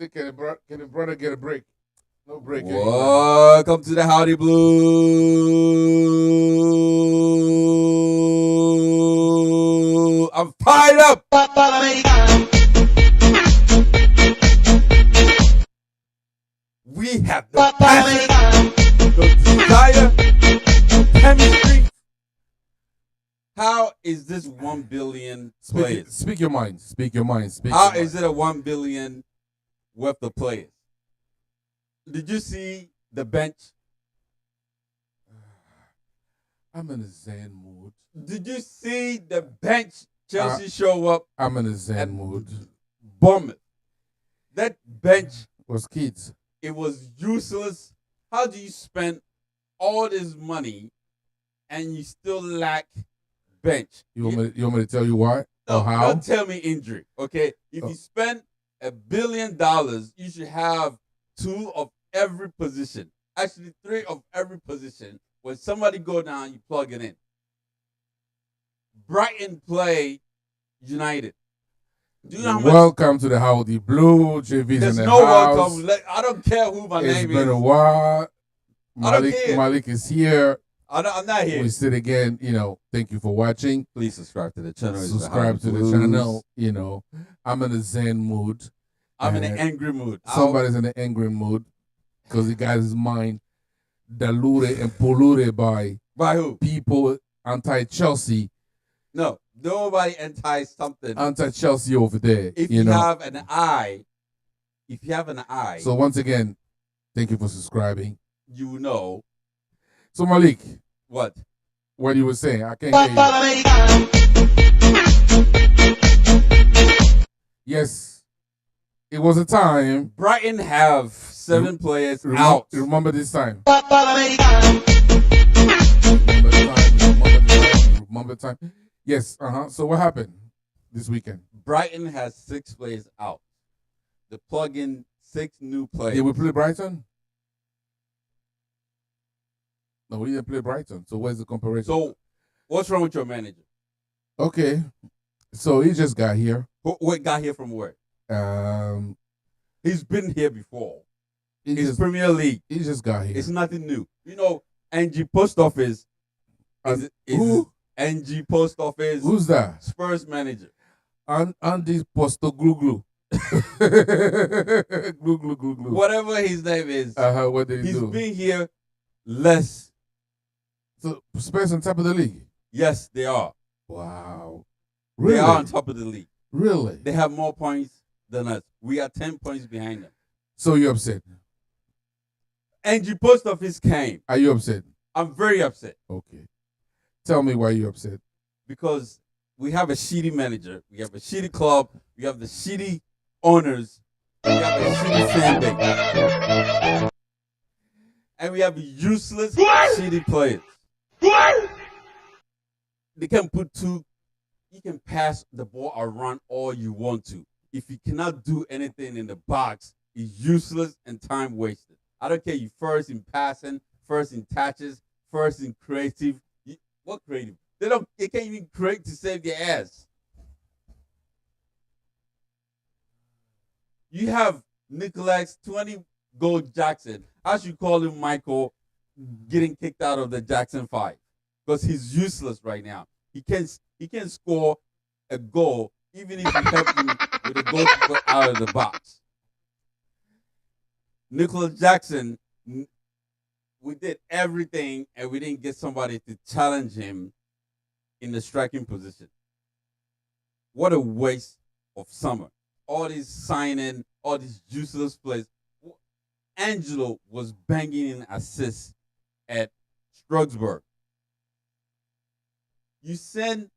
Say, can the brother get a break? No break. Welcome to the Howdy Blue. I'm fired up. We have the passion, the desire, the chemistry. How is this 1 billion players? Speak your mind. Speak your mind. How is it a 1 billion worth of players? Did you see the bench? I'm in a Zen mood. Did you see the bench Chelsea show up? I'm in a Zen mood. Bournemouth. That bench was kids. It was useless. How do you spend all this money and you still lack bench? You want me to tell you why? No, or how? Don't tell me injury. Okay, if you spend $1 billion, you should have 2 of every position. Actually, 3 of every position. When somebody go down, you plug it in. Brighton play United. Do you know welcome to the Howdy Blue. JV's There's in the no house. welcome. I don't care who my name is. It's been a while. I don't care. Malik is here. I'm not here. We sit again. Thank you for watching. Please subscribe to the channel. Subscribe to the channel. I'm in a Zen mood. I'm in an angry mood. Somebody's in an angry mood because he got his mind diluted and polluted by who? People anti-Chelsea. No, nobody anti-something. Anti-Chelsea over there. If you have an eye. So once again, thank you for subscribing. You know. So Malik. What? What you were saying? I can't hear you. Yes. It was a time. Brighton have 7 players out. Remember this time. Remember the time. Yes. So what happened this weekend? Brighton has 6 players out. They plug in 6 new players. Did we play Brighton? No, we didn't play Brighton. So where's the comparison? So what's wrong with your manager? Okay. So he just got here. What got here from where? He's been here before. It's Premier League. He just got here. It's nothing new. NG Post Office. Who? NG Post Office. Who's that? Spurs manager. Andy Posto Gluglu. Gluglu. Whatever his name is. What did he do? He's been here less. So Spurs on top of the league? Yes, they are. Wow. Really? They are on top of the league. Really? They have more points than us. We are 10 points behind them. So you're upset? NG Post Office came. Are you upset? I'm very upset. Okay. Tell me why you're upset. Because we have a shitty manager. We have a shitty club. We have the shitty owners. We have a shitty fan base. And we have useless, shitty players. They can put 2. You can pass the ball around all you want to. If you cannot do anything in the box, it's useless and time wasted. I don't care. You first in passing, first in touches, first in creative. What creative? They can't even create to save their ass. You have Nicholas 20-goal Jackson. I should call him Michael getting kicked out of the Jackson 5 because he's useless right now. He can score a goal even if you help him with a goalkeeper out of the box. Nicholas Jackson, we did everything and we didn't get somebody to challenge him in the striking position. What a waste of summer. All this signing, all these useless plays. Angelo was banging in assists at Strasbourg. You send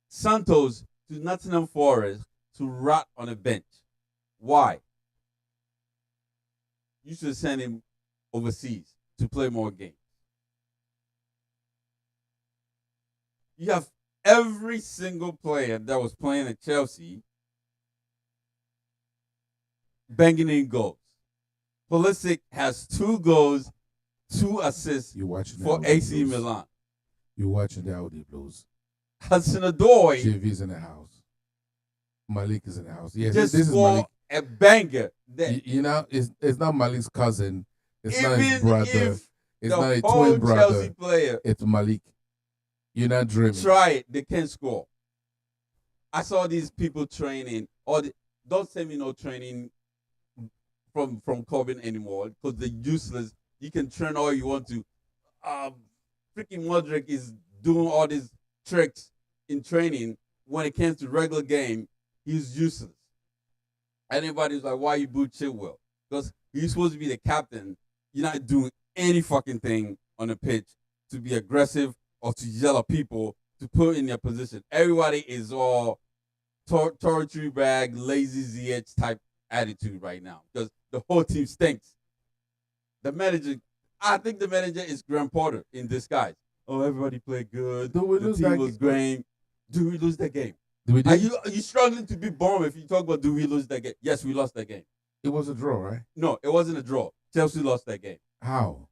Santos to Nottingham Forest to rot on a bench. Why? You should send him overseas to play more games. You have every single player that was playing at Chelsea banging in goals. Pulisic has 2 goals, 2 assists for AC Milan. You're watching the Howdy Blues. Hudson-Odoi. JV's in the house. Malik is in the house. Yes, just this is Malik. a banger. You know, it's not Malik's cousin. It's not his Even brother. if It's the not a whole twin brother. Chelsea player It's Malik. You're not dreaming. try it, they can't score. I saw these people training. Don't send me no training from Corbin anymore because they're useless. You can train all you want to. Freaking Modric is doing all these tricks in training. When it comes to regular game, he's useless. Anybody's like, why you boo Chilwell? Because he's supposed to be the captain. You're not doing any fucking thing on the pitch to be aggressive or to yell at people to put in their position. Everybody is all torture bag, lazy ZH type attitude right now because the whole team stinks. I think the manager is Graham Potter in disguise. Oh, everybody played good. Do we The lose team that was game? great. Do we lose that game? We Are did. you struggling to beat Bournemouth if you talk about do we lose that game? Yes, we lost that game. It was a draw, right? No, it wasn't a draw. Chelsea lost that game. How?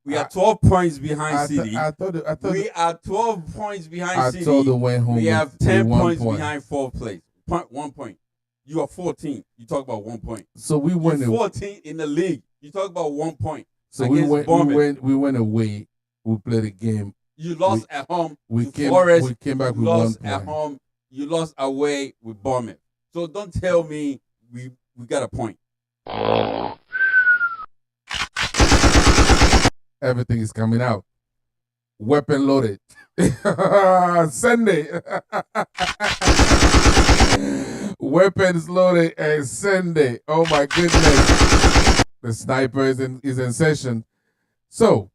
We are 12 points behind I City. thought We are 12 points behind I City. thought they went home. We with- have 10 with 1 points point. behind fourth place. 1 point. You are 14. You talk about 1 point. So we went. You're 14 in the league. You talk about 1 point. So we against went. Bournemouth. We went away. We played a game. You lost at home We to came. Forest. We came back You with 1 lost at point. home. You lost away with Bournemouth. So don't tell me we got a point. Everything is coming out. Weapon loaded. Sunday. Weapons loaded and Sunday. Oh my goodness. The sniper is in session. So,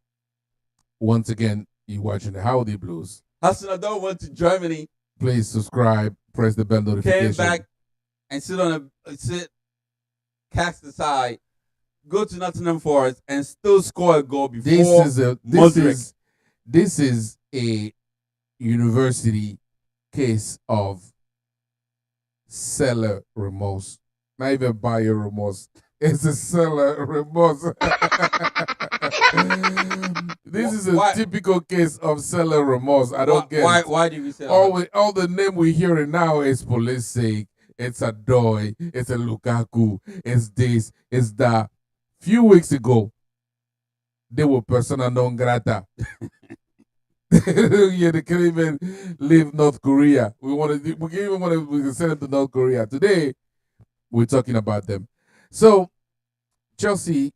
once again, you're watching the Howdy Blues. Hassan Adol went to Germany, Please subscribe, press the bell notification. came back and cast aside, go to Nottingham Forest and still score a goal before Modric. This is a university case of seller remorse. Not even buyer remorse. It's a seller remorse. This is a Why- typical case of seller remorse. I don't get it. Why do we say that? All the name we're hearing now is Pulisic, it's a Doi, it's a Lukaku, it's this, it's that. Few weeks ago, they were persona non grata. Yeah, they can't even leave North Korea. We can send them to North Korea. Today, we're talking about them. So, Chelsea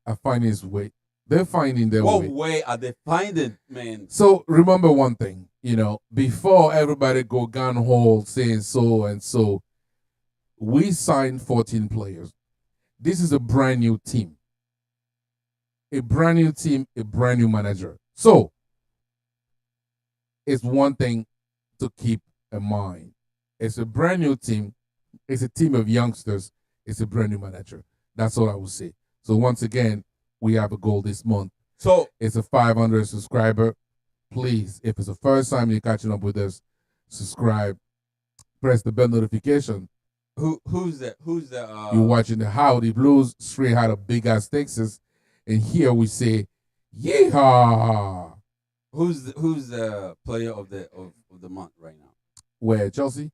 are finding its way. They're finding their What way. way are they finding, man? So remember one thing, before everybody go gun hole saying so and so, we signed 14 players. This is a brand new team. A brand new team, a brand new manager. So it's one thing to keep in mind. It's a brand new team. It's a team of youngsters. It's a brand new manager. That's all I would say. So once again, we have a goal this month. So It's a 500 subscriber. Please, if it's the first time you're catching up with us, subscribe, press the bell notification. who's the You're watching the Howdy Blues straight out of Big Ass Texas, and here we say, yeehaw. who's the player of the month right now? Where Chelsea?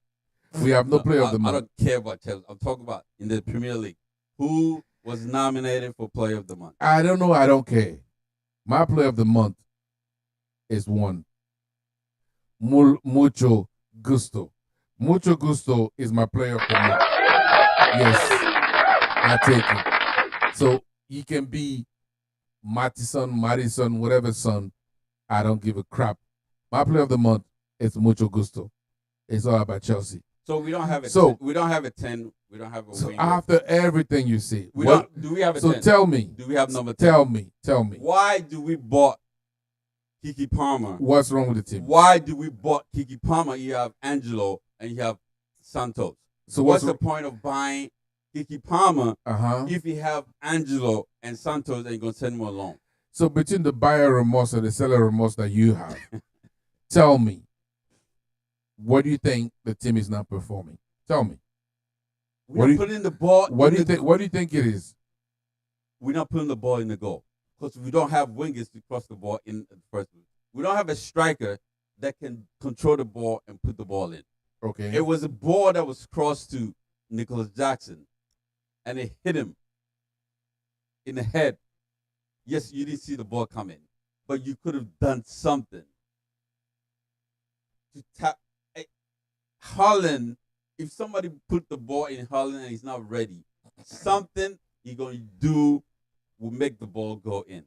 We have no player of the I month. don't care about Chelsea. I'm talking about in the Premier League. Who was nominated for player of the month? I don't know. I don't care. My player of the month is one. Mucho Gusto. Mucho Gusto is my player of the month. Yes, I take it. So he can be Madison, whatever son. I don't give a crap. My player of the month is Mucho Gusto. It's all about Chelsea. So we don't have a So- 10. We don't have a 10. We don't have a So winger. after everything you say, we what? don't. Do we have a So 10? tell me. Do we have number 10? Tell me. Why do we bought Kiki Palmer? What's wrong with the team? Why do we bought Kiki Palmer? You have Angelo and you have Santos. So What's the point of buying Kiki Palmer uh-huh? if you have Angelo and Santos and you're gonna send him along? So between the buyer remorse and the seller remorse that you have, tell me, what do you think the team is not performing? Tell me. We're What not do you- putting the ball. What do in you the- think? What do you think it is? We're not putting the ball in the goal because we don't have wingers to cross the ball in the first place. We don't have a striker that can control the ball and put the ball in. Okay. It was a ball that was crossed to Nicholas Jackson, and it hit him in the head. Yes, you didn't see the ball coming, but you could have done something to tap Holland. If somebody put the ball in Holland and he's not ready, something you're going to do will make the ball go in.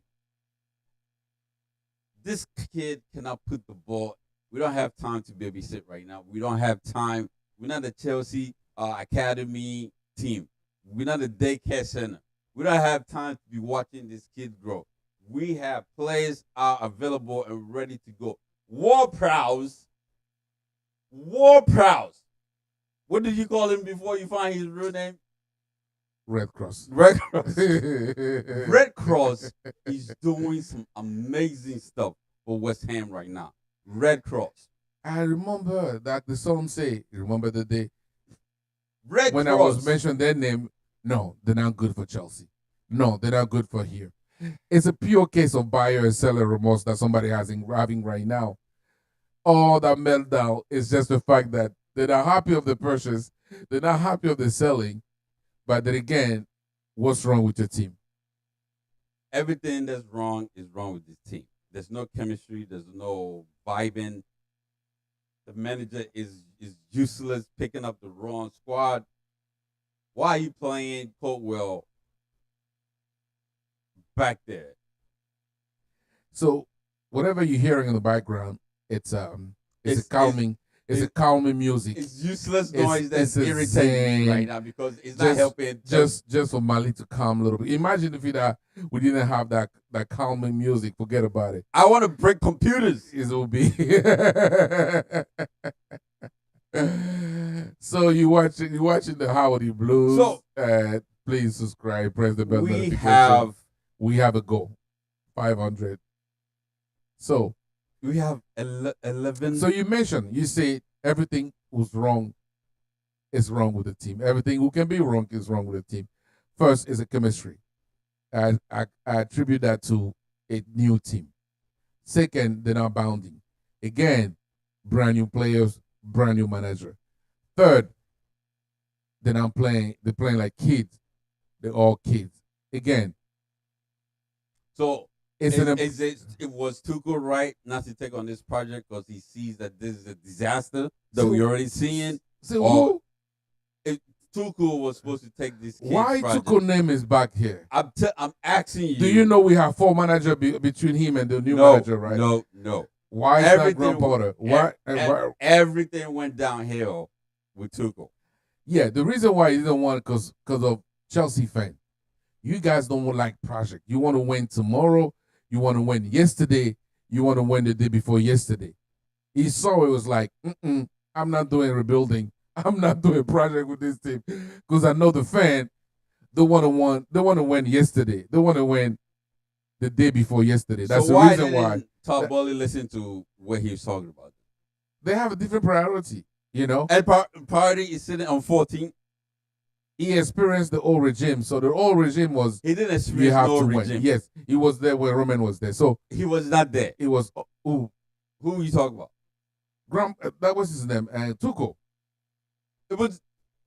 This kid cannot put the ball. We don't have time to babysit right now. We don't have time. We're not the Chelsea academy team. We're not a daycare center. We don't have time to be watching this kid grow. We have players are available and ready to go. Ward-Prowse. What did you call him before you find his real name? Red Cross. Red Cross. Red Cross is doing some amazing stuff for West Ham right now. Red Cross. I remember that the song say, remember the day When I was mentioning their name, no, they're not good for Chelsea. No, they're not good for here. It's a pure case of buyer and seller remorse that somebody having right now. All that meltdown is just the fact that they're not happy of the purchase, they're not happy of the selling, but then again, what's wrong with your team? Everything that's wrong is wrong with this team. There's no chemistry, there's no vibing. The manager is useless, picking up the wrong squad. Why are you playing Coltwell back there? So whatever you're hearing in the background, it's a calming music. It's useless noise that's irritating me right now because it's not helping. Just for Mali to calm a little bit. Imagine if we didn't have that calming music. Forget about it. I want to break computers. It will be. So you watching the Howdy Blues. So please subscribe, press the bell notification. We have a goal, 500. So we have 11. So you say everything was wrong is wrong with the team. Everything who can be wrong is wrong with the team. First is a chemistry. I attribute that to a new team. Second, they're not bounding. Again, brand new players, brand new manager. Third, they're not playing. They're playing like kids. They're all kids. Again. So it was Tuchel right not to take on this project because he sees that this is a disaster that we're already seeing? So if Tuchel was supposed to take this kid's why project. Tuchel name is back here? I'm asking you. Do you know we have 4 managers between him and the new manager, right? No. Why is that Graham Potter? Why? Everything went downhill with Tuchel. Yeah, the reason why he didn't want because of Chelsea fan. You guys don't like project. You want to win tomorrow. You want to win yesterday. You want to win the day before yesterday. He saw it was like, I'm not doing rebuilding. I'm not doing a project with this team because I know the fan. They want to win yesterday. They want to win the day before yesterday. That's the reason why. Todd Bowley listened to what he was talking about. They have a different priority, you know. And Party is sitting on 14. He experienced the old regime, so the old regime was. He didn't experience the old regime. Win. Yes, he was there when Roman was there. So he was not there. It was who are you talking about? That was his name, Tuchel. It was.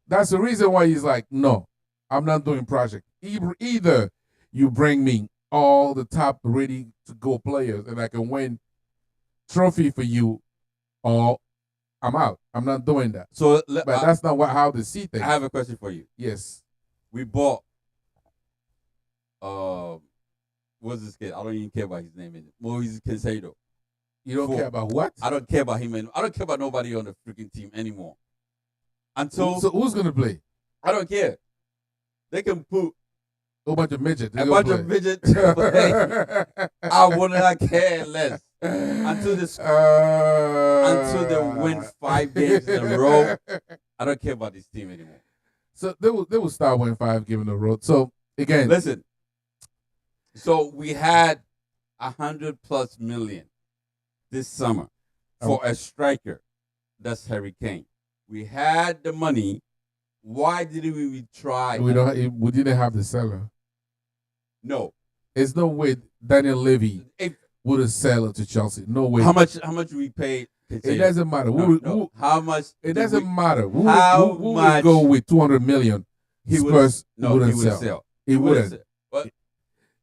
That's the reason why he's like, no, I'm not doing project. Either you bring me all the top ready to go players and I can win trophy for you, or I'm out. I'm not doing that. So, but that's not how they see things. I have a question for you. Yes. We bought. What's this kid? I don't even care about his name. Moise Caicedo. You don't care about what? I don't care about him anymore. I don't care about nobody on the freaking team anymore. So who's gonna play? I don't care. They can put a bunch of midgets. A bunch of midgets. I would not care less until they win 5 games in a row. I don't care about this team anymore. So they will start winning 5 games in a row. So again, listen. So we had $100+ million this summer for a striker. That's Harry Kane. We had the money. Why didn't we try? We didn't have the seller. No, there's no way Daniel Levy would have sold it to Chelsea. No way. How much we paid? It doesn't matter. How much? It doesn't matter. How who much would go with 200 million? he Spurs wouldn't sell. sell. He wouldn't. But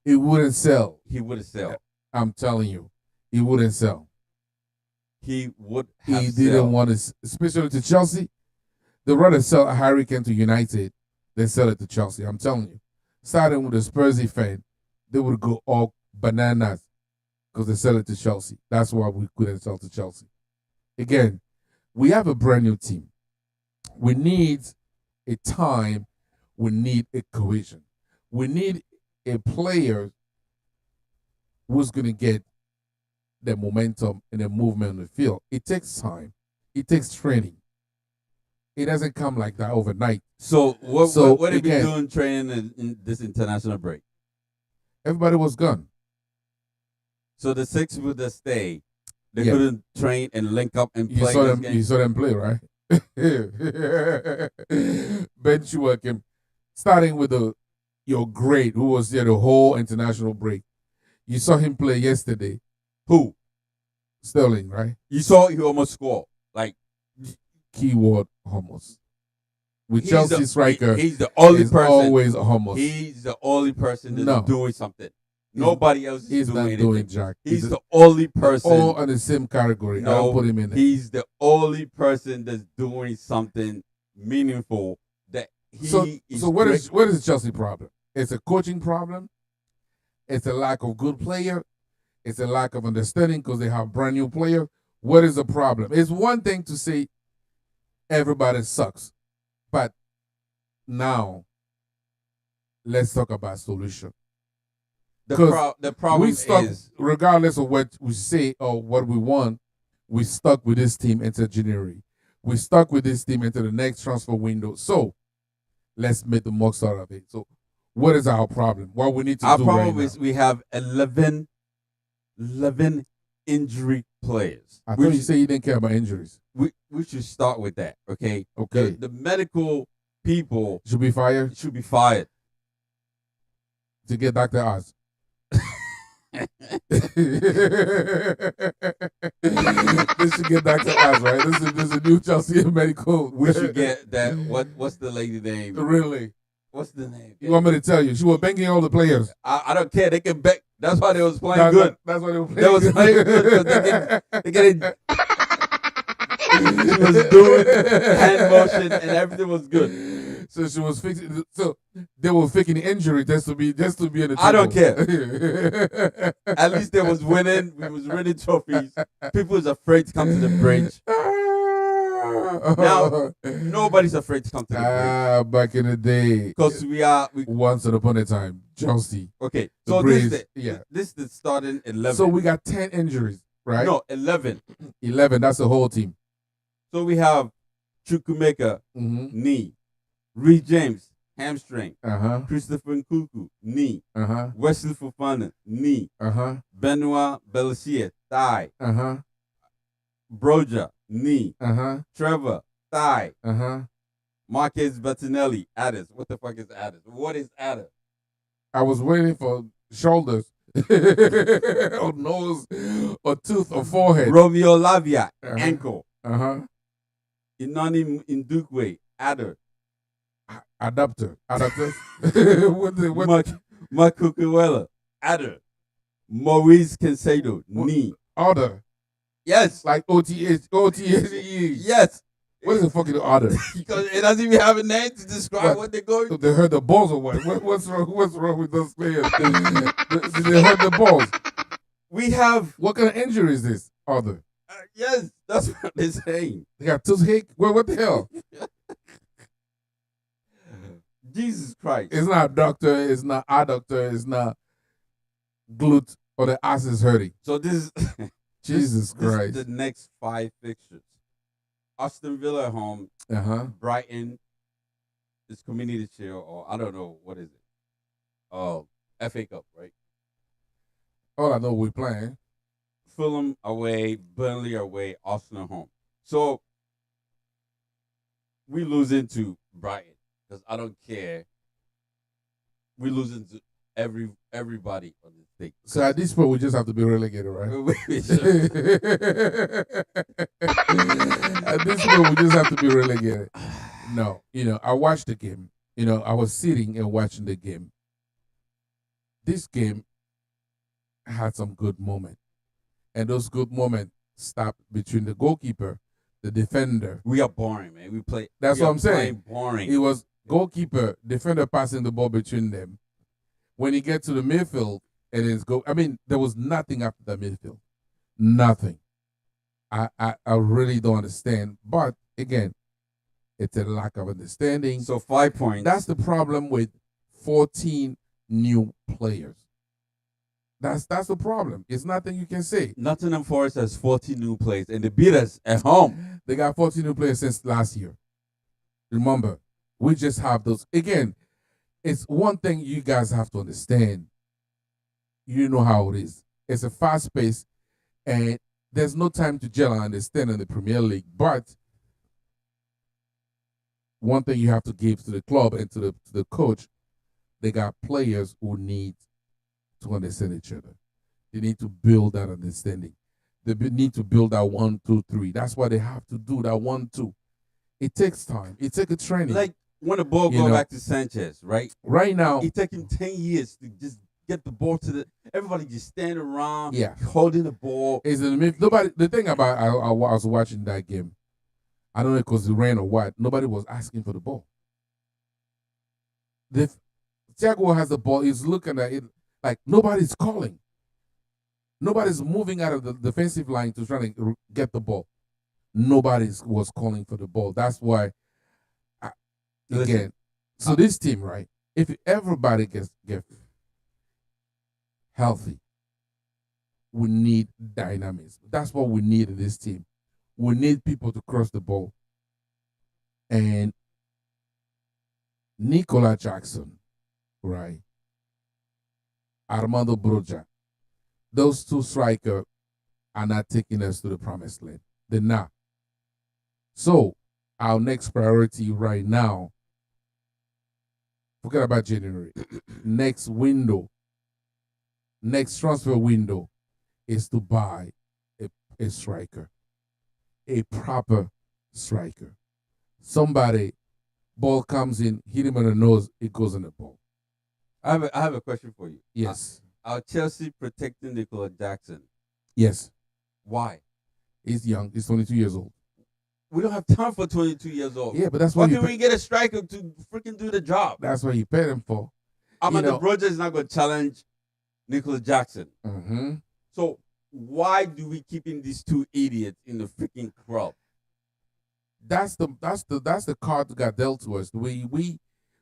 He wouldn't sell. he would sell. I'm telling you, he wouldn't sell. He would have He didn't want to, especially to Chelsea. They'd rather sell Harry Kane to United than sell it to Chelsea. I'm telling you. Starting with the Spursy fan, they would go all bananas because they sell it to Chelsea. That's why we couldn't sell to Chelsea. Again, we have a brand new team. We need a time. We need a cohesion. We need a player who's going to get the momentum and the movement on the field. It takes time. It takes training. It doesn't come like that overnight. So what have you been doing training in this international break? Everybody was gone. So the 6 people that stay, they couldn't train and link up and play. You saw them play, right? Ben Chilwell, starting with your great who was there the whole international break. You saw him play yesterday. Who? Sterling, right? You saw he almost scored. Like, keyword almost. With Chelsea striker, he's the only person. Always almost. He's the only person that's doing something. Nobody else is doing anything. Doing jack. He's the only person. All in the same category. No, I don't put him in there. He's the only person that's doing something meaningful. That he so what is the Chelsea problem? It's a coaching problem. It's a lack of good player. It's a lack of understanding because they have brand new player. What is the problem? It's one thing to say everybody sucks, but now let's talk about solution. The problem is, regardless of what we say or what we want, we stuck with this team into January. We stuck with this team into the next transfer window. So let's make the most out of it. So what is our problem? What we need to do right now? Our problem is we have 11 injury players. I thought you said you didn't care about injuries. We should start with that, okay? Okay. The medical people should be fired. To get Dr. Oz. This should get Dr. Oz, right? This is a new Chelsea medical. We should get that. What's the lady name? Really? What's the name? You want me to tell you? She was banking all the players. I don't care. They can bank. That's why they was playing good. That's why they were playing good. They was playing good because they getting. She was doing hand motion and everything was good. So she was fixing. So they were faking the injury just to be in the table. I don't care. At least they was winning. We was winning trophies. People was afraid to come to the bridge. Now nobody's afraid to come to the bridge. Back in the day, because we once upon a time, Chelsea. Okay, so this is the starting 11. So we got 10 injuries, right? No, 11. 11. That's the whole team. So we have Chukwuemeka, knee. Reece James, hamstring. Christopher Nkunku, knee. Wesley Fofana, knee. Benoit Balasie, thigh. Broja, knee. Trevor, thigh. Marquez Bettinelli, Addis. What the fuck is Addis? What is Addis? I was waiting for shoulders, or nose, or tooth, or forehead. Romeo Lavia, ankle. Inani Ndukwe, adder. Adapter. Marco Cuella, adder. Maurice Caicedo, knee. Other. Yes. Like OTHE. Yes. What is the fucking other? Because it doesn't even have a name to describe what they're going through. They hurt the balls or what? What's wrong with those players? Did they hurt the balls? We have. What kind of injury is this? Other. Yes, that's what they're saying. They got toothache? What the hell? Jesus Christ. It's not doctor, it's not adductor, it's not glute or the ass is hurting. So this is Jesus Christ. This is the next 5 fixtures. Aston Villa at home. Brighton is Community Shield, or I don't know, what is it? FA Cup, right? All I know we're playing. Fulham away, Burnley away, Arsenal home. So we losing to Brighton because I don't care. We losing to everybody on the state. So at this point, we just have to be relegated, right? At this point, we just have to be relegated. No, I watched the game. I was sitting and watching the game. This game had some good moments, and those good moments stopped between the goalkeeper, the defender. We are boring, man. That's what I'm saying. Boring. It was goalkeeper, defender passing the ball between them. When you get to the midfield, and it's go. I mean, there was nothing after the midfield. Nothing. I really don't understand. But again, it's a lack of understanding. So 5 points. That's the problem with 14 new players. That's the problem. It's nothing you can say. Nottingham Forest has 40 new players, and they beat us at home. They got 14 new players since last year. Remember, we just have those. Again, it's one thing you guys have to understand. You know how it is. It's a fast pace, and there's no time to gel and understand in the Premier League. But one thing you have to give to the club and to the coach, they got players who need to understand each other. They need to build that understanding. They need to build that 1, 2, 3. That's why they have to do that 1, 2. It takes time. It takes a training. Like when the ball go back to Sanchez, right? Right now, it took him 10 years to just get the ball to everybody just standing around, yeah, holding the ball. Is nobody? The thing about I was watching that game, I don't know because it rain or what. Nobody was asking for the ball. Thiago has the ball. He's looking at it like nobody's calling. Nobody's moving out of the defensive line to try to get the ball. Nobody was calling for the ball. That's why, again, this team, right? If everybody gets healthy, we need dynamism. That's what we need in this team. We need people to cross the ball. And Nicola Jackson, right? Armando Broja. Those two strikers are not taking us to the promised land. They're not. So our next priority right now, forget about January, next transfer window is to buy a striker, a proper striker. Somebody, ball comes in, hit him on the nose, it goes in the ball. I have a question for you. Yes. Are Chelsea protecting Nicola Jackson? Yes. Why? He's young. He's 22 years old. We don't have time for 22 years old. Yeah, but that's why can we get a striker to freaking do the job? That's what you paid him for. The Broja is not going to challenge Nicola Jackson. Mm-hmm. So why do we keeping these two idiots in the freaking club? That's the card that got dealt to us. We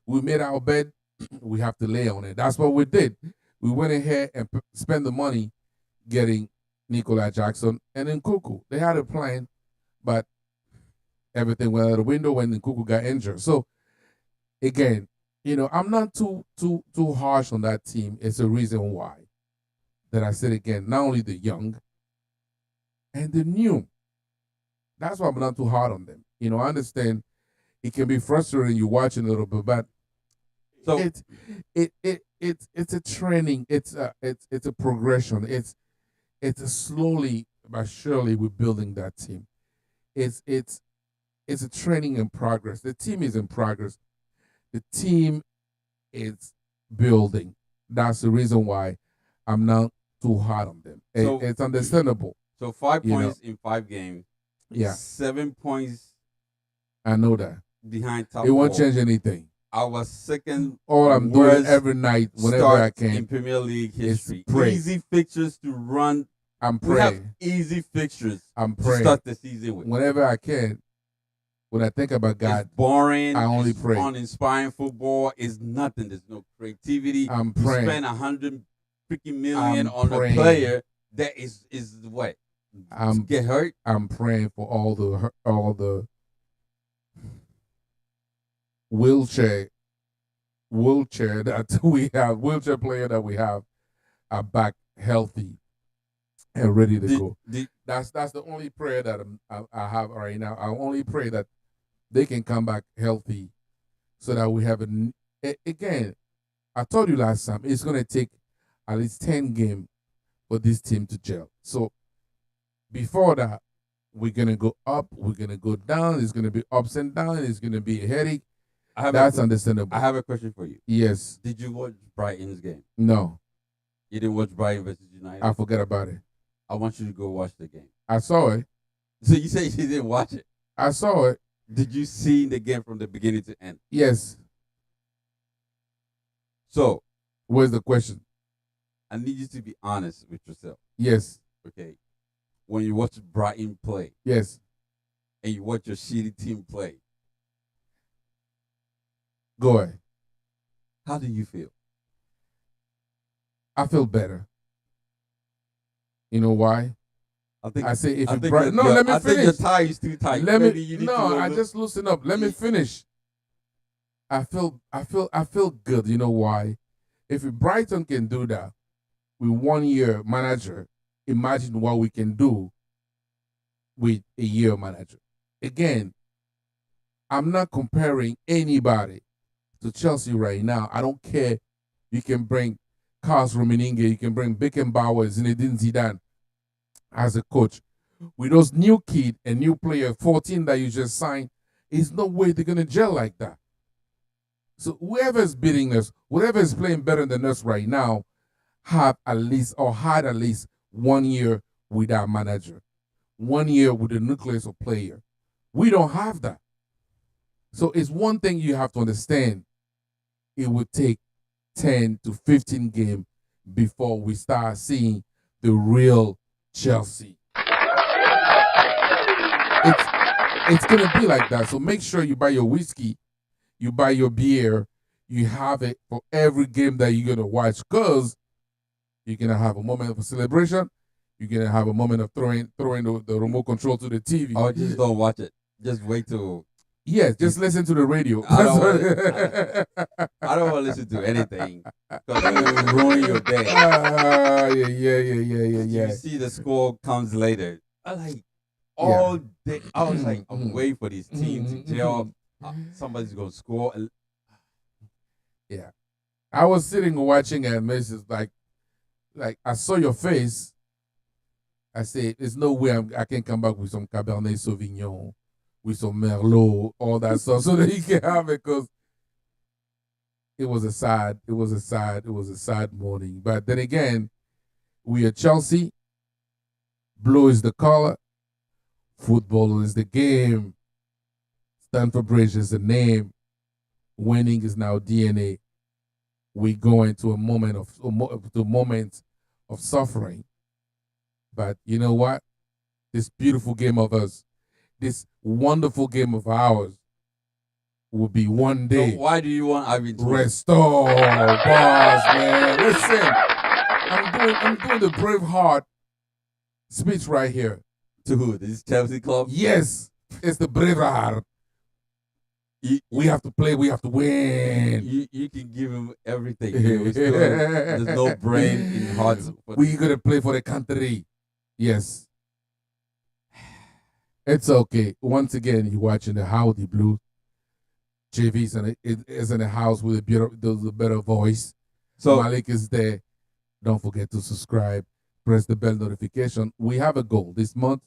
made our bed. We have to lay on it. That's what we did. We went ahead and spent the money getting Nicola Jackson and then Nkunku. They had a plan, but everything went out the window when Nkunku got injured. So again, I'm not too harsh on that team. It's a reason why that I said again, not only the young and the new. That's why I'm not too hard on them. I understand it can be frustrating you watching a little bit, but so it's a training. It's a progression. It's a slowly but surely we're building that team. It's a training in progress. The team is in progress. The team is building. That's the reason why I'm not too hard on them. So, it's understandable. So 5 points in 5 games. Yeah. 7 points. I know that. Behind top. It won't change anything. Our second. All I'm doing every night, whenever I can, in Premier League history. Pray. Easy fixtures to run. I'm praying. We have easy fixtures. I'm praying. To start the season with. Whenever I can, when I think about God, it's boring. I only pray. Uninspiring football is nothing. There's no creativity. I'm praying. You spend $100 million on a player that is what? Get hurt. I'm praying for all the wheelchair that we have, wheelchair player that we have, are back healthy and ready to go. That's the only prayer that I have right now. I only pray that they can come back healthy, so that we have again. I told you last time, it's going to take at least 10 games for this team to gel. So before that, we're going to go up, we're going to go down. It's going to be ups and downs. It's going to be a headache. That's understandable. I have a question for you. Yes. Did you watch Brighton's game? No. You didn't watch Brighton versus United? I forget about it. I want you to go watch the game. I saw it. So you say you didn't watch it? I saw it. Did you see the game from the beginning to end? Yes. So, where's the question? I need you to be honest with yourself. Yes. Okay. When you watch Brighton play. Yes. And you watch your shitty team play. Go ahead. How do you feel? I feel better. You know why? I say if I you think let me I finish. think your tie is too tight. I just loosen up. Let me finish. I feel good. You know why? If Brighton can do that with 1 year manager, imagine what we can do with a year manager. Again, I'm not comparing anybody to Chelsea right now. I don't care. You can bring Carlos Rummenigge, you can bring Beckenbauer, Zinedine Zidane as a coach. With those new kid and new player, 14 that you just signed, there's no way they're going to gel like that. So whoever's beating us, whoever is playing better than us right now, had at least 1 year with our manager. 1 year with the nucleus of player. We don't have that. So it's one thing you have to understand. It would take 10 to 15 games before we start seeing the real Chelsea. It's going to be like that. So make sure you buy your whiskey, you buy your beer, you have it for every game that you're going to watch, because you're going to have a moment of celebration. You're going to have a moment of throwing the remote control to the TV. Oh, just don't watch it. Just wait till... Yes, just listen to the radio. I don't want to listen to anything because it will ruin your day. Yeah. You see the score comes later. I like all day. I was like, I'm waiting for this team to gel. Somebody's gonna score. Yeah, I was sitting watching and Mrs. like I saw your face. I said, "There's no way I can come back with some Cabernet Sauvignon." With some Merlot, all that stuff, so that he can have it, because it was a sad morning. But then again, we are Chelsea. Blue is the color. Football is the game. Stamford Bridge is the name. Winning is now DNA. We go into a moment of suffering. But you know what? This beautiful game of us, this wonderful game of ours, will be one day. So why do you want Ivan to restore, boss, man? Listen, I'm doing the Braveheart speech right here. To who? This Chelsea club? Yes, it's the Braveheart. We have to play. We have to win. You can give him everything. There's no brain in hearts. We're gonna play for the country. Yes. It's okay. Once again, you're watching the Howdy Blues. JV's is in the house with a better voice. So Malik is there. Don't forget to subscribe. Press the bell notification. We have a goal this month.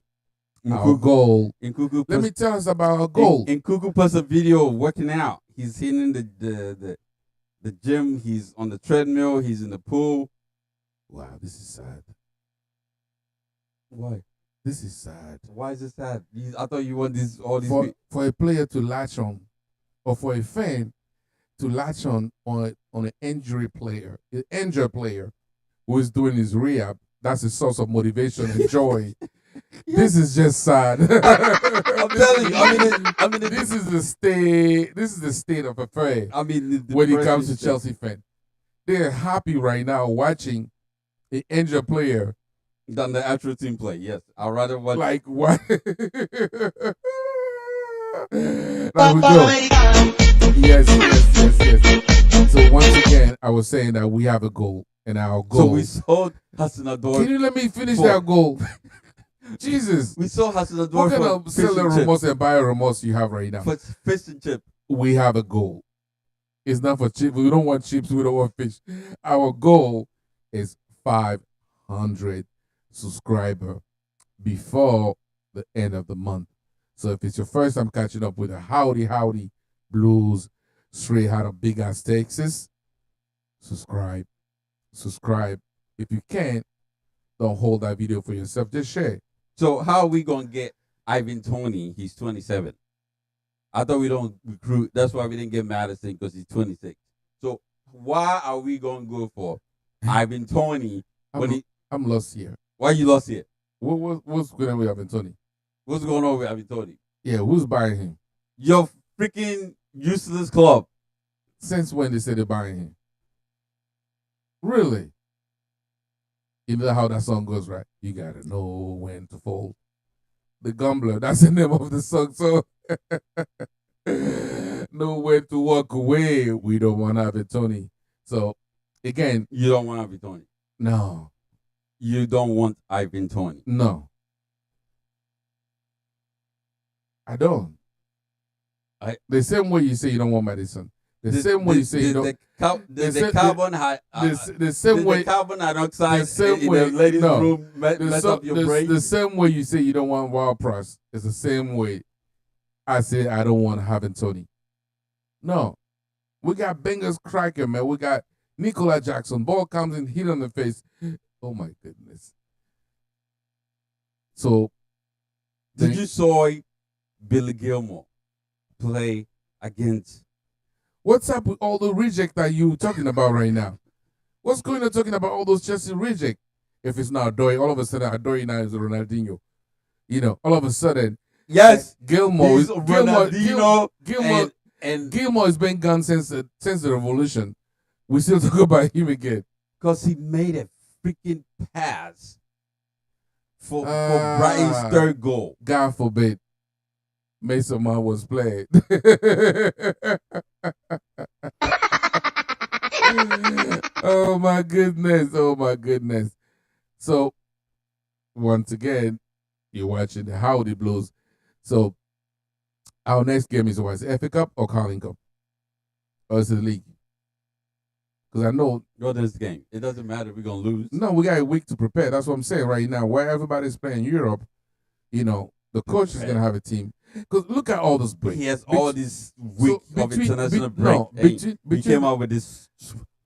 Our goal. Let me tell us about our goal. And Kuku posts a video of working out. He's hitting the gym. He's on the treadmill. He's in the pool. Wow, this is sad. Why? This is sad. Why is it sad? I thought you want for a player to latch on, or for a fan to latch on an injured player who is doing his rehab. That's a source of motivation and joy. Yeah. This is just sad. I'm telling you. This is the state. This is the state of affairs. When it comes to Chelsea fans, they're happy right now watching an injured player than the actual team play. Yes, I'd rather watch. Like what? Yes. So once again, I was saying that we have a goal, and our goal. So we sold Hudson-Odoi. Can you let me finish that goal? Jesus. We saw Hudson-Odoi. What kind of Celia Ramos and Bio Ramos you have right now? For fish and chip. We have a goal. It's not for chips. We don't want chips. We don't want fish. Our goal is 500 subscriber before the end of the month. So if it's your first time catching up with the Howdy Blues straight out of Big Ass Texas, subscribe. Subscribe. If you can't, don't hold that video for yourself. Just share. So how are we gonna get Ivan Tony? He's 27. I thought we don't recruit. That's why we didn't get Madison because he's 26. So why are we gonna go for Ivan Tony I'm lost here. Why you lost here? What's going on with Ivan Tony? What's going on with Ivan Tony? Yeah, who's buying him? Your freaking useless club. Since when they say they're buying him? Really? You know how that song goes, right? You gotta know when to fold. The Gumbler, that's the name of the song. So know when to walk away. We don't want Ivan Tony. So again, You don't want Ivan Tony. no, You don't want Ivan Tony. no, I don't. The same way you say you don't want Madison. The same way you say you don't. The carbon The same way. the carbon dioxide the same in way- the ladies' no. room mess up your brain. The same way you say you don't want Wild Price. It's the same way I say I don't want Ivan Tony. No. We got bangers cracking, man. We got Nicola Jackson. Ball comes in, hit on the face. Oh my goodness. So Did you saw Billy Gilmore play against? what's up with all the reject that you talking about right now? What's going on talking about all those Chelsea reject? If it's not Adoy, all of a sudden Adoy now is Ronaldinho. You know, all of a sudden Yes, Gilmore he's Ronaldinho and Gilmore has been gone since the revolution. We still talk about him again. because he made a freaking pass for Brighton's third goal. God forbid Mason Mount was played. Oh my goodness. Oh my goodness. So once again, you're watching the Howdy Blues. So our next game is what? FA Cup or Carling Cup? Or is it the league? Because I know Go to this game. It doesn't matter. We're gonna lose. no, we got a week to prepare. That's what I'm saying right now. Where everybody's playing Europe, you know, the coach is gonna have a team. Because look at all those breaks. He has all this week of international break. No, Hey, he came out with this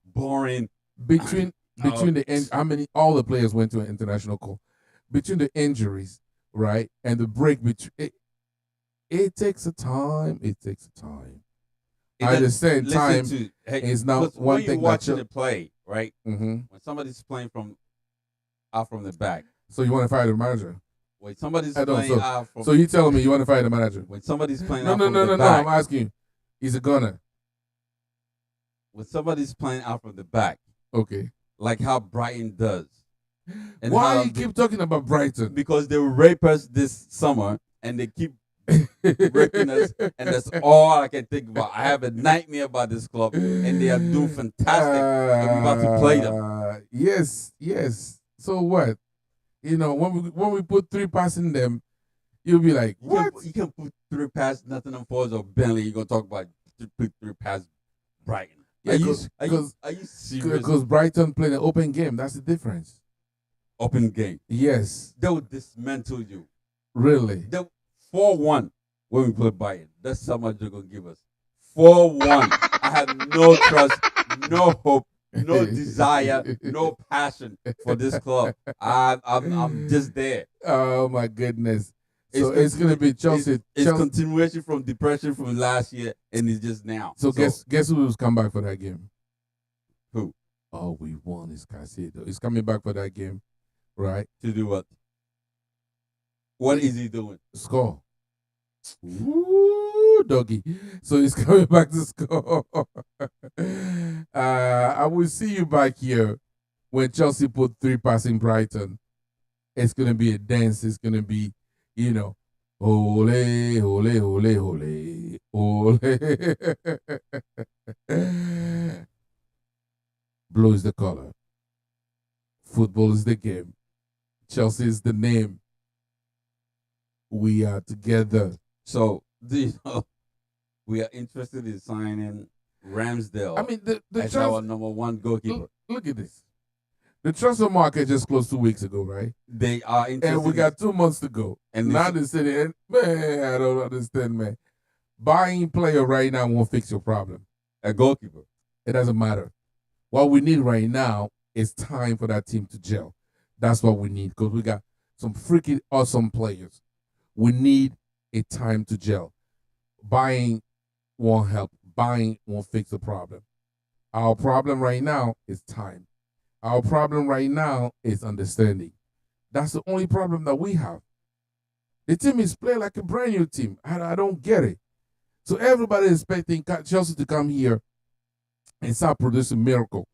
boring. between the end, how many all the players went to an international call. Between the injuries, right, and the break between it takes a time. It takes a time. I understand time is not one when thing you're watching that the play, right? mm-hmm. When somebody's playing from out from the back, So you want to fire the manager? when somebody's I don't, playing out from So you telling me you want to fire the manager? when somebody's playing No, out no, from no, the no, no. I'm back, asking you. He's a gunner. when somebody's playing out from the back, Okay. like how Brighton does. And Why how you keep talking about Brighton? because they rape us this summer and they keep raping us, and that's all I can think about. I have a nightmare about this club, and they are doing fantastic. And we're about to play them. Yes, yes. So what? You know, when we put 3 passes in them, you'll be like, what? You can put 3 past Nottingham Forest or Burnley. You're gonna talk about 3 past Brighton. Yeah, are you serious? Because Brighton played an open game. That's the difference. Open game. Yes, They will dismantle you. really. They 4-1 when we play Bayern. That's how much they're gonna give us. 4-1. I have no trust, no hope, no desire, no passion for this club. I'm just there. Oh my goodness. So it's gonna be Chelsea. It's Chelsea. continuation from depression from last year, and it's just now. So guess who's come back for that game? Who? Oh, we won. It's Caicedo. He's coming back for that game, right? To do what? What is he doing? Score. Ooh, doggy. So he's coming back to score. I will see you back here when Chelsea put 3 passes in Brighton. It's gonna be a dance. It's gonna be, you know, ole, ole, ole, ole, ole. Blue is the color. Football is the game. Chelsea is the name. We are together. So, do you know, we are interested in signing Ramsdale I mean, the as our transfer. number one goalkeeper. Look at this. The transfer market just closed 2 weeks ago, right? They are interested. And we got 2 months to go. And Now they're sitting, and man, I don't understand, man. Buying player right now won't fix your problem. a goalkeeper. It doesn't matter. What we need right now is time for that team to gel. That's what we need because we got some freaking awesome players. We need a time to gel. Buying won't help. Buying won't fix the problem. Our problem right now is time. Our problem right now is understanding. That's the only problem that we have. The team is playing like a brand new team. I don't get it. So everybody is expecting Chelsea to come here and start producing miracle.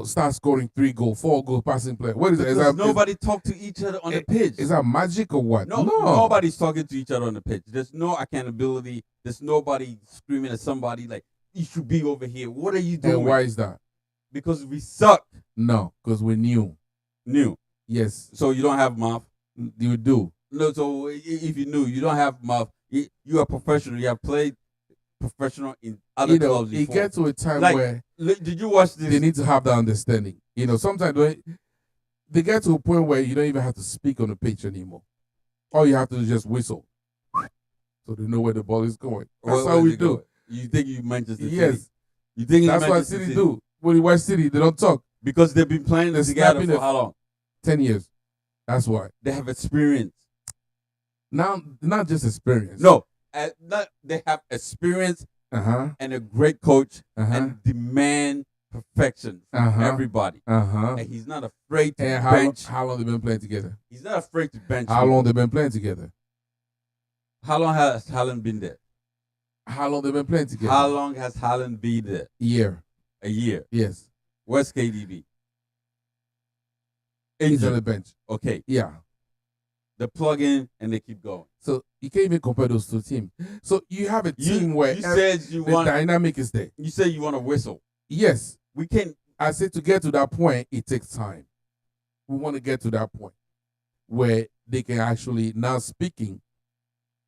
Start scoring 3 goals, 4 goals, passing play. What is that? Because nobody talk to each other on the pitch. Is that magic or what? No, nobody's talking to each other on the pitch. There's no accountability. There's nobody screaming at somebody like, you should be over here. What are you doing? And why is that? Because we suck. No, because we're new. New. Yes. So you don't have mouth? You do. No, so if you knew, you don't have mouth. You are professional. You have played professional in other clubs before. It gets to a time where did you watch this? They need to have that understanding. Sometimes they get to a point where you don't even have to speak on the pitch anymore. All you have to do is just whistle, so they know where the ball is going. That's how we do. You think you Manchester City? Yes. You think that's what City do? When you watch City, they don't talk because they've been playing together for how long? 10 years. That's why they have experience. Now, not just experience. No, they have experience and a great coach and demand perfection from everybody. And he's not afraid to bench. How long they been playing together? He's not afraid to bench. How long they been playing together? How long has Haaland been there? How long they been playing together? How long has Haaland been there? A year. Yes. Where's KDB? He's on the bench. Okay. Yeah. They plug in and they keep going. So you can't even compare those two teams. So you have a team where the dynamic is there. You said you want to whistle. Yes. We can. I said to get to that point, it takes time. We want to get to that point where they can actually now speaking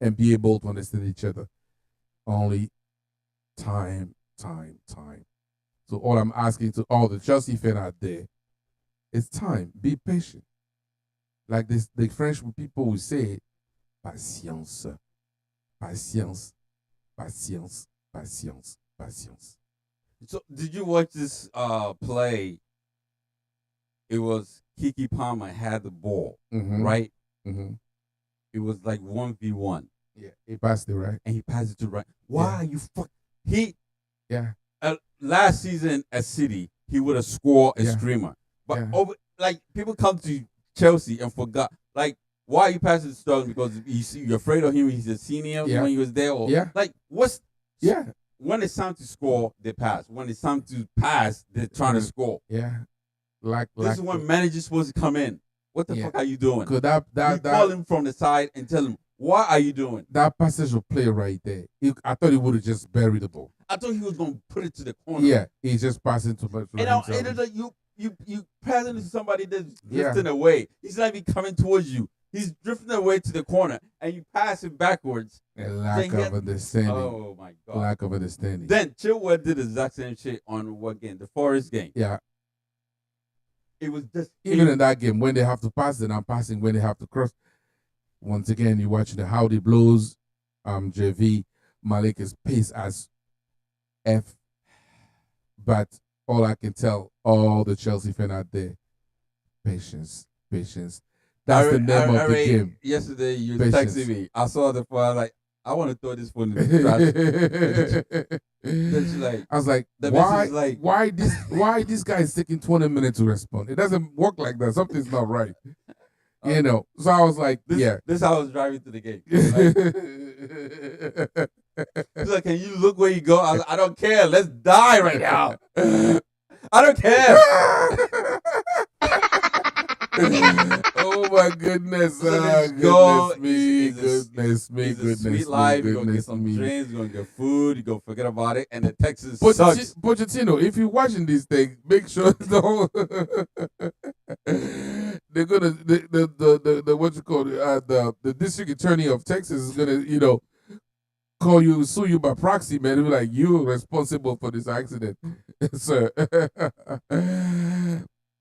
and be able to understand each other. Only time. So all I'm asking to all the Chelsea fans out there is time. Be patient. Like this, the French people will say, patience, patience, patience, patience, patience. So did you watch this play? It was Kiki Palmer had the ball, right? Mm-hmm. It was like 1v1. Yeah, he passed it right, and he passed it to right. Why are you fuck? Yeah. Last season at City, he would have scored a streamer, but people come to Chelsea and forgot. Like, why are you passing to Sterling? Because you're afraid of him. He's a senior when he was there. Or, what's when it's time to score, they pass. When it's time to pass, they're trying to score. Yeah. This is when managers supposed to come in. What the fuck are you doing? Because you call him from the side and tell him, what are you doing? That passage of play right there. I thought he would have just buried the ball. I thought he was going to put it to the corner. Yeah, he's just passing to much. You passing to somebody that's drifting away. He's not even coming towards you. He's drifting away to the corner, and you pass him backwards. A lack of understanding. Oh my God! Lack of understanding. Then Chilwell did the exact same shit on what game? The Forest game. Yeah. It was just even in that game when they have to pass, then I'm passing when they have to cross. Once again, you're watching the Howdy Blues. JV Malik is pissed as F. But all I can tell all the Chelsea fans out there, patience. That's the name of the game. Yesterday, you texted me. I saw the phone. Like, I want to throw this phone in the trash. I was like, why this guy is taking 20 minutes to respond? It doesn't work like that. Something's not right. So I was like, this is how I was driving to the game. He's like, can you look where you go? I was like, I don't care. Let's die right now. I don't care. Oh my goodness. Goodness me. Sweet life. You're going to get some drinks. You're going to get food. You're going to forget about it. And the Texas sucks. Pochettino, if you're watching this thing, make sure don't. They're gonna the what you call it, the district attorney of Texas is gonna call you, sue you by proxy, man. They'll be like, you're responsible for this accident, sir.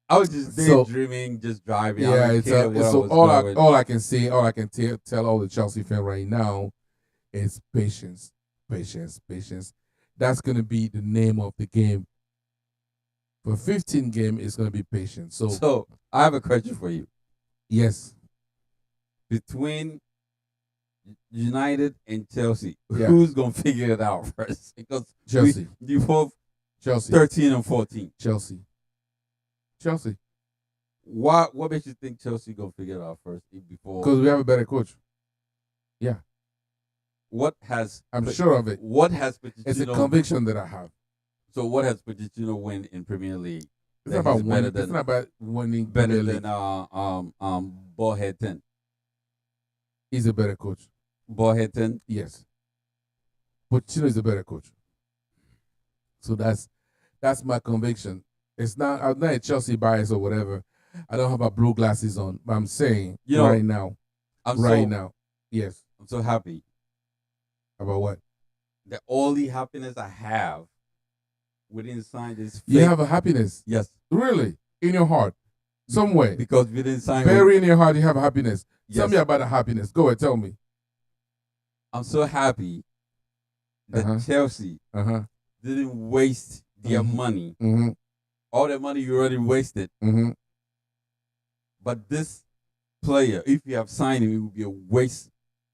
I was just So- daydreaming, just driving. I Yeah, don't it's care where I so was all going. all I can say, all I can tell all the Chelsea fans right now is patience, patience, patience. That's gonna be the name of the game. For 15 game, it's gonna be patience. So So I have a question for you. yes, Between United and Chelsea, Yeah. who's gonna figure it out first? Because Chelsea, you both Chelsea, 13 and 14. Chelsea, Chelsea. What makes you think Chelsea gonna figure it out first before? Because we have a better coach. What has I'm sure of it. What has It's a Pochettino? conviction that I have. So what has Pochettino win in Premier League? It's That not about he's better winning. than- It's not about winning. Better Premier than League. Ballhead 10. He's a better coach. Ballhead 10. Yes. Pochettino is a better coach. So that's my conviction. It's not I'm not a Chelsea bias or whatever. I don't have my blue glasses on, but I'm saying You know, right now. Yes. I'm so happy. About what? The only happiness I have within sign this. You fake- have a happiness. yes, Really? In your heart. Somewhere. because we didn't sign. Bury in your heart you have happiness. yes. Tell me about the happiness. Go ahead, tell me. I'm so happy that Uh-huh. Chelsea Uh-huh. didn't waste their Mhm. money. Mm-hmm. All the money you already wasted. Mm-hmm. But this player, if you have signed him, it would be a waste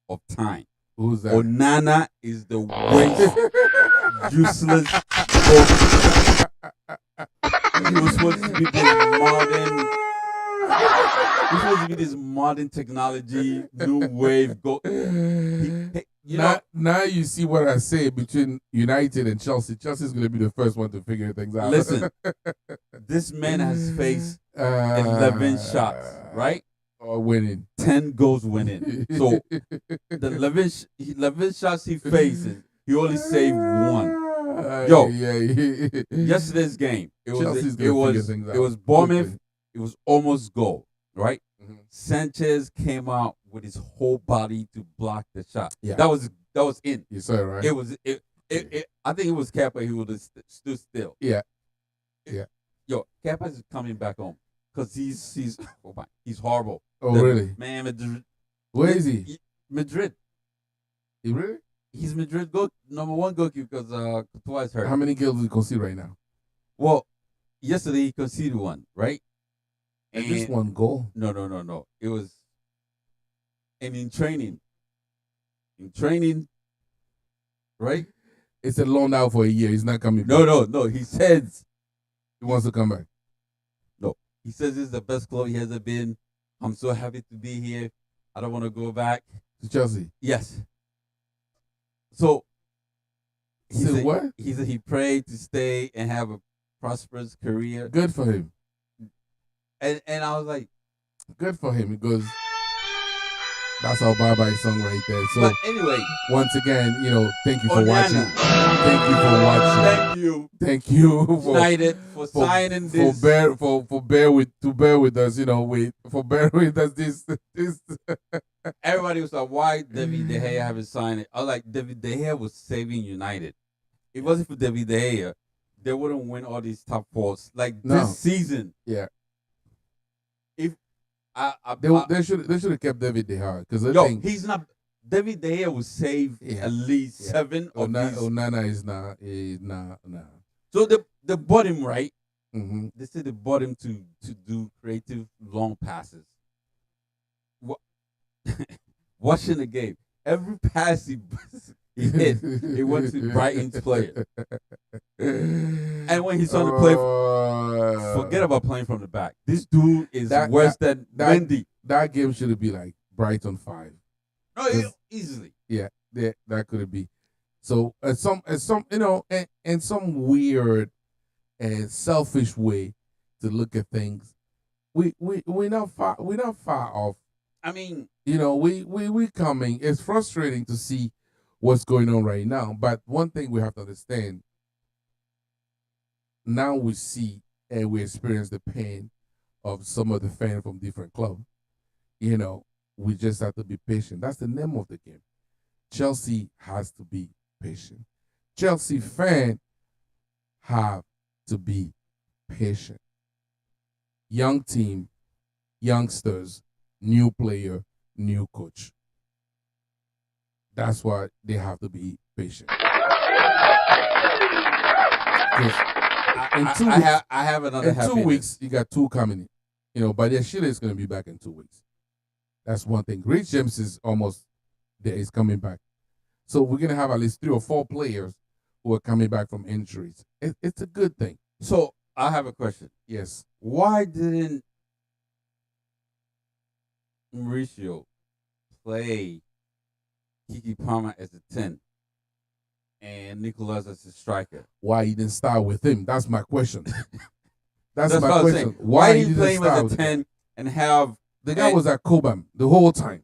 of time. Who's that? Onana is the waste, useless. He was supposed to be this modern. He's supposed to be this modern technology, new wave. Now you see what I say between United and Chelsea. Chelsea's going to be the first one to figure things out. Listen, this man has faced 11 shots, right? Or winning. 10 goals winning. So the 11 shots he faces, he only saved one. Yo, yeah. Yesterday's game, it Chelsea's was gonna figure things out. it was Bournemouth. Quickly. It was almost goal, right? Mhm. Sanchez came out with his whole body to block the shot. Yeah. That was in. You saw it, right? It was it. I think it was Kappa. He would have stood still. Yeah. Yo, Kappa is coming back home because he's oh my, he's horrible. Oh, really? Man, Madrid. Where is he? Madrid. He really? He's Madrid number one goalkeeper because Courtois is hurt. How many kills do you concede right now? Well, yesterday he conceded one, right? And just one goal. No. It was, and in training, right? It's a loan out for a year. He's not coming back. No. He says He wants to come back. this is the best club he has ever been. I'm so happy to be here. I don't want to go back. To Chelsea. Yes. So he So said, what? he said he prayed to stay and have a prosperous career. Good for him. And I was like, Good for him because that's our bye-bye song right there. So but anyway, once again, thank you for Onana. watching. Thank you for watching. Thank you, Thank you for United, for signing this. for bear with us. For bear with us. This. Everybody was like, why David De Gea haven't signed it? I was like, David De Gea was saving United. If it wasn't for David De Gea, they wouldn't win all these top fours. Like No. this season. Yeah. If They should have kept David De Gea because I yo, think he's not. David De Gea will save Yeah. at least Yeah. 7 of these. Onana is not. Nah. So the bottom right, Mm-hmm. they say the bottom to do creative long passes. Watching the game, every pass he hit, it went to Brighton's player. And when he's on the play, forget about playing from the back. This dude is worse than Mendy. That game should be like Brighton 5. No, easily. That could be. So some in some weird and selfish way to look at things, we're not far off. I mean, we coming. It's frustrating to see what's going on right now. But one thing we have to understand, now we see and we experience the pain of some of the fans from different clubs. We just have to be patient. That's the name of the game. Chelsea has to be patient. Chelsea fan have to be patient. Young team, youngsters, new player, new coach. That's why they have to be patient. 'Cause in 2 weeks, I have another in 2 happiness. weeks, you got two coming in. But their Sheila is going to be back in 2 weeks. That's one thing. Rich James is almost there. He's coming back. So we're going to have at least 3 or 4 players who are coming back from injuries. It's a good thing. So I have a question. Yes. Why didn't Mauricio play Kiki Palmer as a 10 and Nicolas as a striker? Why he didn't start with him? That's my question. That's That's my what I'm question. saying. Why he didn't didn't play him start as with a him? 10 and have The guy was at Cobham the whole time.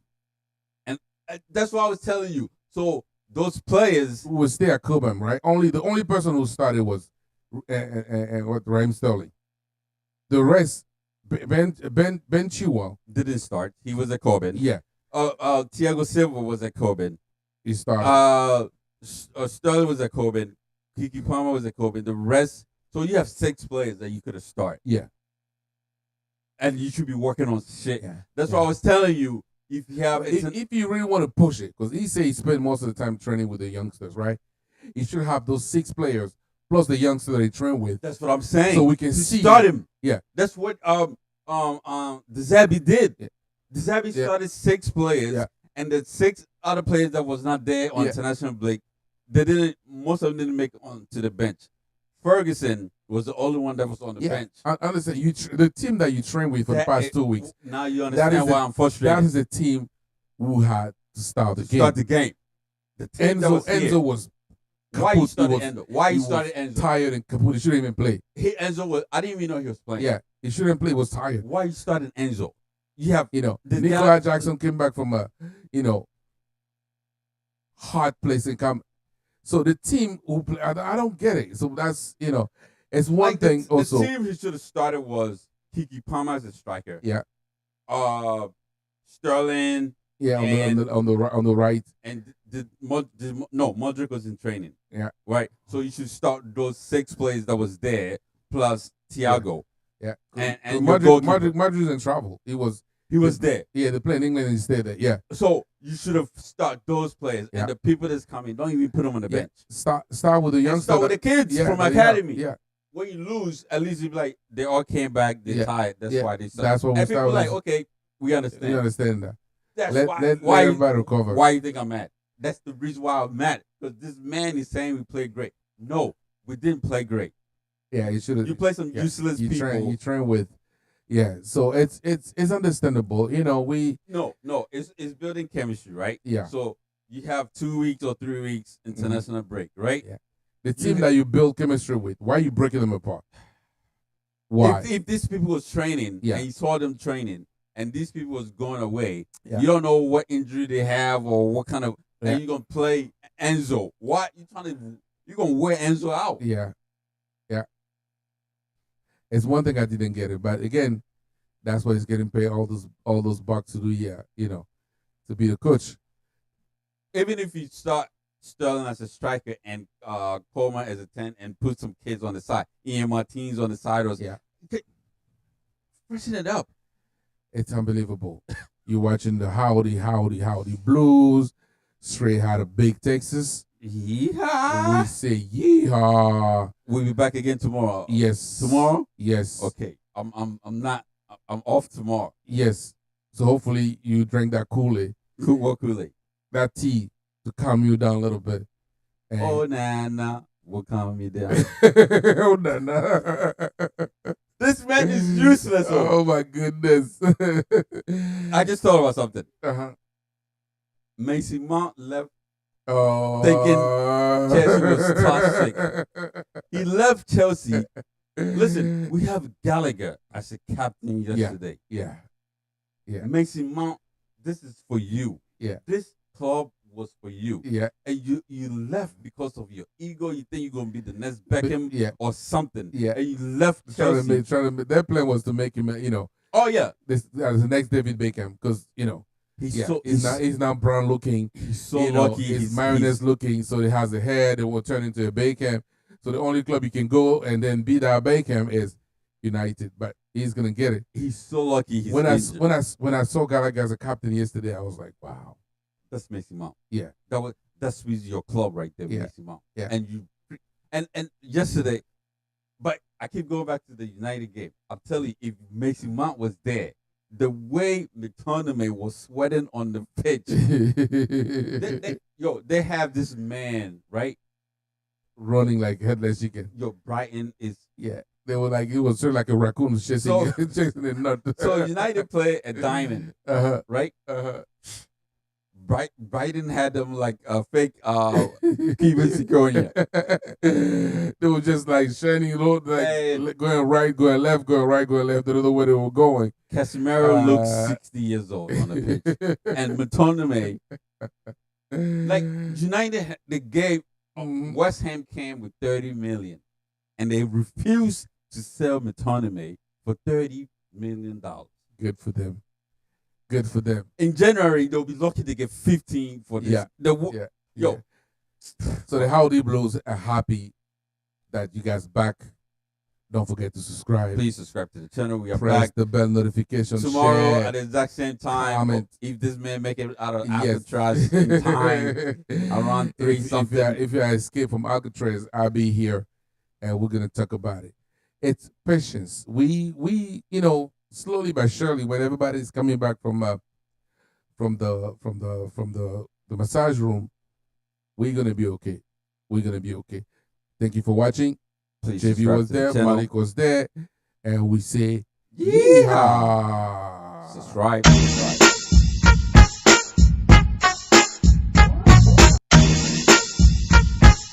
that's what I was telling you. So those players, Who was stay at Cobham, right? The only person who started was Raheem Sterling. The rest, Ben Chilwell, didn't start. He was at Corbin. yeah, Thiago Silva was at Corbin. he started. Sterling was at Corbin. Kiki Palmer was at Corbin. The rest, so you have 6 players that you could have started. Yeah. And you should be working on shit. Yeah. That's what I was telling you. If you have, If you really want to push it, because he said he spent most of the time training with the youngsters, right? He should have those 6 players plus the youngster that he trained with, that's what I'm saying. so we can To see. start him. Yeah. That's what the Zabi did. Yeah. The Zabi Yeah. started 6 players, Yeah. and the 6 other players that was not there on Yeah. international break, most of them didn't make it onto the bench. Ferguson was the only one that was on the Yeah, bench. I understand. The team that you trained with for the past 2 weeks, Now you is understand why I'm frustrated. that is a team who had to start the to game. start the game. The team that was here. Enzo was Why kaput. you He started was- Enzo? Why he you was started Enzo? tired and kaput. He shouldn't even play. Enzo was. I didn't even know he was playing. Yeah, he shouldn't play. He was tired. Why you started Enzo? You have The Nikolai guy- Jackson came back from a, hard place and come. So the team who play, I don't get it. So that's it's one like thing the also. team he should have started was Kiki Palmer as a striker. Yeah. Sterling Yeah, and- on the right. and Modric was in training. Yeah. Right. So you should start those 6 players that was there plus Thiago. Yeah, And your goalkeeper. Madrid's in trouble. He was there. Yeah, they play in England and he stayed there. Yeah, So you should have start those players Yeah. and the people that's coming. Don't even put them on the Yeah. bench. start with the And youngsters. start with the kids yeah, from that- academy. Yeah, When you lose, at least you be like, they all came back. They're Yeah. tired. That's Yeah. why they started. That's what we And people started like, with. okay, we understand. you understand that. That's Let why everybody recover. why you think I'm mad? That's the reason why I'm mad. Because this man is saying we played great. No, we didn't play great. Yeah, you should have. You play some yeah. useless You people. train with. Yeah, so it's understandable. No, it's building chemistry, right? Yeah. So you have 2 weeks or 3 weeks international break, right? Yeah. The team that you build chemistry with. Why are you breaking them apart? Why? If these people was training Yeah. and you saw them training and these people was going away, Yeah. you don't know what injury they have or what kind of Yeah. and you're gonna play Enzo. What you're gonna wear Enzo out? Yeah. It's one thing I didn't get it, but again, that's why he's getting paid all those bucks to do. Yeah, to be the coach. Even if you start Sterling as a striker and Coleman as a 10 and put some kids on the side, Ian Martins on the side or Yeah. freshen it up. It's unbelievable. You're watching the Howdy Blues. Straight out of Big Texas. Yeah. We say yeehaw. We'll be back again tomorrow. Yes. Tomorrow? Yes. Okay. I'm off tomorrow. Yes. So hopefully you drink that Kool-Aid, Kool-Aid. that tea to calm you down a little bit. And Oh, nah. Will calm me down. oh, no. This man is useless. Oh my goodness. I just thought about something. uh-huh. Macy Mount left. Oh. Thinking Chelsea was toxic. He left Chelsea. Listen, we have Gallagher as a captain yesterday. Yeah. Yeah. Macy Mount, this is for you. Yeah. This club was for you. Yeah. And you left because of your ego. You think you're gonna be the next Beckham Yeah. or something. Yeah. And you left Trying Chelsea. to make, their plan was to make him, Oh yeah. this as the next David Beckham, because He's not brown looking. He's so You know, lucky. he's Mariners looking, so he has the hair that will turn into a Beckham. So the only club you can go and then beat our Beckham is United, but he's gonna get it. He's so lucky. He's When I injured. when I saw Gallagher as a captain yesterday, I was like, wow. That's Macy Mount. Yeah. That's with your club right there, Yeah. Macy Mount. Yeah. And yesterday, but I keep going back to the United game. I'm telling you, if Macy Mount was there, the way McTominay was sweating on the pitch, they have this man, right? Running like headless chicken. Brighton is Yeah. They were like, it was sort of like a raccoon chasing, chasing a nut. so United play a diamond, Uh-huh. right? Uh-huh. Brighton had them like a fake Kevin Sigonia. They were just like shining low, like going right, going left, going right, going left. They don't know where they were going. Casemiro looks 60 years old on the pitch, and McTominay, like United, they gave West Ham came with 30 million, and they refused to sell McTominay for $30 million. Good for them. Good for them. In January, they'll be lucky to get 15 for this. Yeah. So the Howdy Blues are happy that you guys back. Don't forget to subscribe. Please subscribe to the channel. We are Press back the bell notification. tomorrow share, at the exact same time. comment. If this man make it out of Yes. Alcatraz in time, around 3 something. If you escape from Alcatraz, I'll be here, and we're gonna talk about it. It's patience. We slowly but surely, when everybody's coming back from the massage room, we're gonna be okay. We're gonna be okay. Thank you for watching. Please JV subscribe was to the there, channel. Malik was there, and we say Yeehaw! yeehaw. Subscribe.